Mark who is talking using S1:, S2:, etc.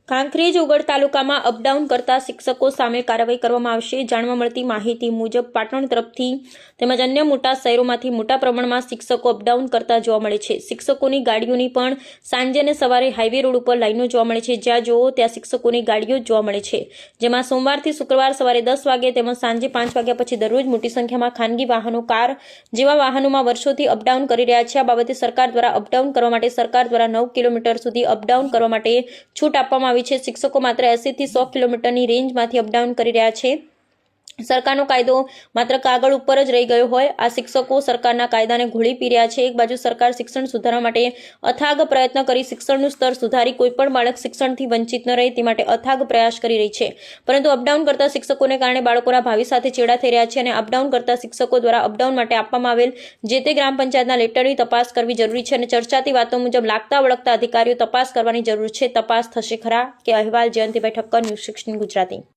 S1: કાંકરેજ ઉગડ તાલુકામાં અપડાઉન કરતા શિક્ષકો સામે કાર્યવાહી કરવામાં આવશે। જાણવા મળતી માહિતી મુજબ પાટણ તરફથી તેમજ અન્ય મોટા શહેરોમાંથી મોટા પ્રમાણમાં શિક્ષકો અપડાઉન કરતા જોવા મળે છે। શિક્ષકોની ગાડીઓની પણ સાંજે અને સવારે હાઈવે રોડ ઉપર લાઈનો જોવા મળે છે। જ્યાં જોવો ત્યાં શિક્ષકોની ગાડીઓ જોવા મળે છે, જેમાં સોમવારથી શુક્રવાર સવારે 10 વાગે તેમજ સાંજે 5 વાગ્યા પછી દરરોજ મોટી સંખ્યામાં ખાનગી વાહનો, કાર જેવા વાહનોમાં વર્ષોથી અપડાઉન કરી રહ્યા છે। આ બાબતે સરકાર દ્વારા અપડાઉન કરવા માટે સરકાર દ્વારા 9 કિલોમીટર સુધી અપડાઉન કરવા માટે છૂટ આપવામાં આવી છે। શિક્ષકો માત્ર 80 થી 100 કિલોમીટરની રેન્જમાંથી અપડાઉન કરી રહ્યા છે। સરકારનો કાયદો માત્ર કાગળ ઉપર જ રહી ગયો હોય। આ શિક્ષકો સરકારના કાયદાને ઘોળી પી રહ્યા છે। એક બાજુ સરકાર શિક્ષણ સુધારવા માટે અથાગ પ્રયત્ન કરી શિક્ષણનું સ્તર સુધારી કોઈ પણ બાળક શિક્ષણથી વંચિત ન રહે તે માટે અથાગ પ્રયાસ કરી રહી છે, પરંતુ અપડાઉન કરતા શિક્ષકોને કારણે બાળકોના ભાવિ સાથે ચેડા થઈ રહ્યા છે અને અપડાઉન કરતા શિક્ષકો દ્વારા અપડાઉન માટે આપવામાં આવેલ જે તે ગ્રામ પંચાયતના લેટરની તપાસ કરવી જરૂરી છે અને ચર્ચાતી વાતો મુજબ લાગતા વળગતા અધિકારીઓ તપાસ કરવાની જરૂર છે। તપાસ થશે ખરા કે? અહેવાલ જયંતિભાઈ ઠક્કર, ન્યૂઝ 16 ગુજરાતી।